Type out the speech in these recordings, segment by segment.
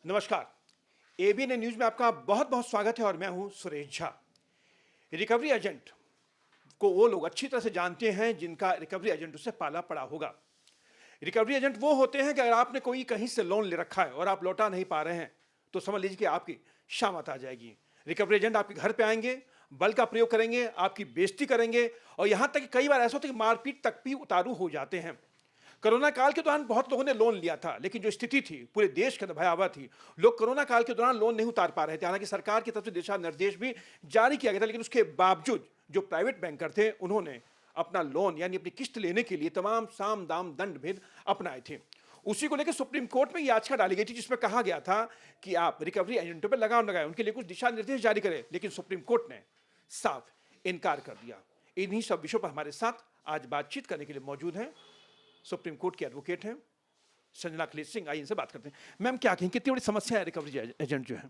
नमस्कार। ABN news में आपका बहुत बहुत स्वागत है और मैं हूं सुरेश झा। रिकवरी एजेंट को वो लोग अच्छी तरह से जानते हैं जिनका रिकवरी एजेंट उससे पाला पड़ा होगा। रिकवरी एजेंट वो होते हैं कि अगर आपने कोई कहीं से लोन ले रखा है और आप लौटा नहीं पा रहे हैं तो समझ लीजिए कि आपकी शामत आ जाएगी। रिकवरी एजेंट आपके घर पे आएंगे, बल का प्रयोग करेंगे, आपकी बेइज्जती करेंगे और यहां तक कि कई बार ऐसा होता है कि मारपीट तक भी उतारू हो जाते हैं। कोरोना काल के दौरान बहुत लोगों ने लोन लिया था, लेकिन जो स्थिति थी पूरे देश के अंदर भयावह थी। लोग कोरोना काल के दौरान लोन नहीं उतार पा रहे थे। हालांकि सरकार की तरफ से दिशा निर्देश भी जारी किया गया था, लेकिन उसके बावजूद जो प्राइवेट बैंकर थे उन्होंने अपना लोन यानी अपनी किस्त लेने के लिए तमाम साम दाम दंड भेद अपनाए थे। उसी को लेकर सुप्रीम कोर्ट में याचिका डाली गई थी जिसमें कहा गया था कि आप रिकवरी एजेंटों पर लगाम लगाएं, उनके लिए कुछ दिशा निर्देश जारी करें, लेकिन सुप्रीम कोर्ट ने साफ इनकार कर दिया। इन्हीं सब विषयों पर हमारे साथ आज बातचीत करने के लिए मौजूद हैं सुप्रीम कोर्ट के एडवोकेट हैं संजना अखिलेश सिंह। आइए इनसे बात करते हैं। मैम, क्या कहें, कितनी बड़ी समस्या है रिकवरी एजेंट जो है?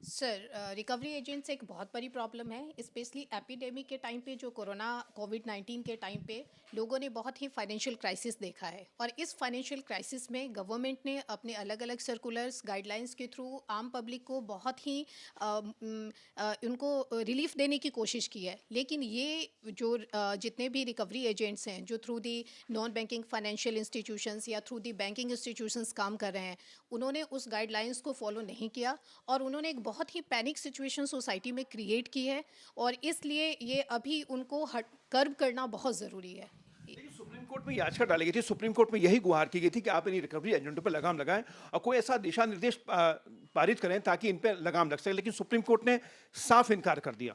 सर, रिकवरी एजेंट्स एक बहुत बड़ी प्रॉब्लम है, स्पेशली एपिडेमिक के टाइम पे, जो कोरोना कोविड-19 के टाइम पे लोगों ने बहुत ही फाइनेंशियल क्राइसिस देखा है। और इस फाइनेंशियल क्राइसिस में गवर्नमेंट ने अपने अलग अलग सर्कुलर्स गाइडलाइंस के थ्रू आम पब्लिक को बहुत ही उनको रिलीफ देने की कोशिश की है। लेकिन ये जो जितने भी रिकवरी एजेंट्स हैं जो through the non banking financial institutions या थ्रू दी बैंकिंग इंस्टीट्यूशंस काम कर रहे हैं, उन्होंने उस गाइडलाइंस को फॉलो नहीं किया और उन्होंने एक बहुत ही पैनिक सिचुएशन सोसाइटी में क्रिएट की है। और इसलिए ये अभी उनको कर्ब करना बहुत ज़रूरी है। लेकिन सुप्रीम कोर्ट में याचिका डाली गई थी, सुप्रीम कोर्ट में यही गुहार की गई थी कि आप इन रिकवरी एजेंटों पर लगाम लगाएं और कोई ऐसा दिशा निर्देश पारित करें ताकि इन पर लगाम लग सके, लेकिन सुप्रीम कोर्ट ने साफ इनकार कर दिया।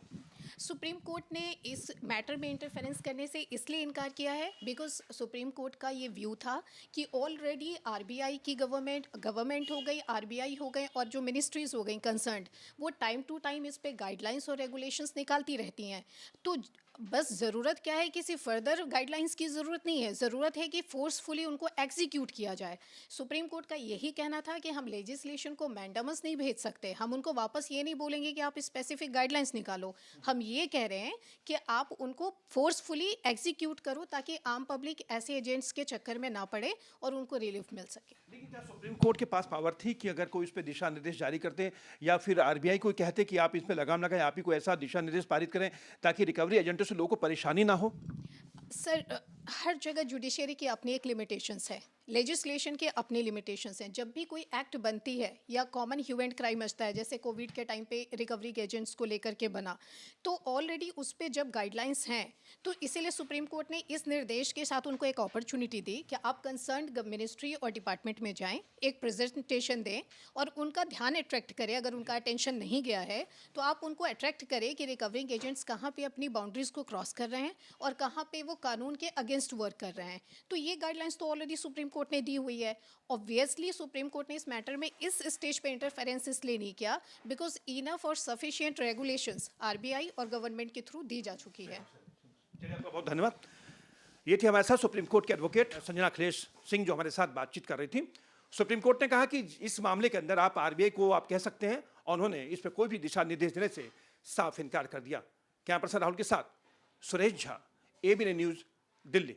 सुप्रीम कोर्ट ने इस मैटर में इंटरफेरेंस करने से इसलिए इनकार किया है बिकॉज सुप्रीम कोर्ट का ये व्यू था कि ऑलरेडी आरबीआई की गवर्नमेंट हो गई, आरबीआई हो गए और जो मिनिस्ट्रीज हो गई कंसर्न्ड, वो टाइम टू टाइम इस पे गाइडलाइंस और रेगुलेशंस निकालती रहती हैं। तो बस ज़रूरत क्या है, किसी फर्दर गाइडलाइंस की ज़रूरत नहीं है, ज़रूरत है कि फोर्सफुली उनको एग्जीक्यूट किया जाए। सुप्रीम कोर्ट का यही कहना था कि हम लेजिस्लेशन को मैंडामस नहीं भेज सकते, हम उनको वापस ये नहीं बोलेंगे कि आप स्पेसिफिक गाइडलाइंस निकालो। हम ये कह रहे हैं कि आप उनको फोर्सफुली एग्जीक्यूट करो ताकि आम पब्लिक ऐसे एजेंट्स के चक्कर में ना पड़े और उनको रिलीफ मिल सके। लेकिन क्या सुप्रीम कोर्ट के पास पावर थी कि अगर कोई इस पर दिशा निर्देश जारी करते या फिर आरबीआई को कहते कि आप इसमें लगाम लगाएं, आप ही कोई ऐसा दिशा निर्देश पारित करें ताकि रिकवरी एजेंटों से लोगों को परेशानी ना हो? सर, हर जगह जुडिशरी की अपनी एक लिमिटेशंस है, लेजिस्लेशन के अपने लिमिटेशंस हैं। जब भी कोई एक्ट बनती है या कॉमन ह्यू एंड क्राइम बचता है, जैसे कोविड के टाइम पे रिकवरी के एजेंट्स को लेकर के बना, तो ऑलरेडी उस पर जब गाइडलाइंस हैं तो इसीलिए सुप्रीम कोर्ट ने इस निर्देश के साथ उनको एक अपॉर्चुनिटी दी कि आप कंसर्न्ड मिनिस्ट्री और डिपार्टमेंट में जाएं, एक प्रेजेंटेशन दें और उनका ध्यान अट्रैक्ट करें। अगर उनका अटेंशन नहीं गया है तो आप उनको अट्रैक्ट करें कि रिकवरिंग एजेंट्स कहाँ पे अपनी बाउंड्रीज को क्रॉस कर रहे हैं और कहाँ पे वो कानून के अगेंस्ट वर्क कर रहे हैं। तो ये गाइडलाइंस तो ऑलरेडी सुप्रीम कोर्ट ने दी हुई है। ऑब्वियसली सुप्रीम कोर्ट ने इस मैटर में इस स्टेज पे इंटरफेरेंस इसलिए नहीं किया बिकॉज इनफ और सफिशिएंट रेगुलेशंस आरबीआई और गवर्नमेंट के थ्रू दी जा चुकी है। चलिए, आपका बहुत धन्यवाद। ये थी हमारे साथ सुप्रीम कोर्ट के एडवोकेट संजना अखिलेश सिंह जो हमारे साथ बातचीत कर रही थी। सुप्रीम कोर्ट ने कहा कि इस मामले के अंदर आप आरबीआई को आप कह सकते हैं और उन्होंने इस पर कोई भी दिशा निर्देश देने से साफ इनकार कर दिया। कैमरा पर्सन राहुल के साथ सुरेश झा, एबीएन न्यूज, दिल्ली।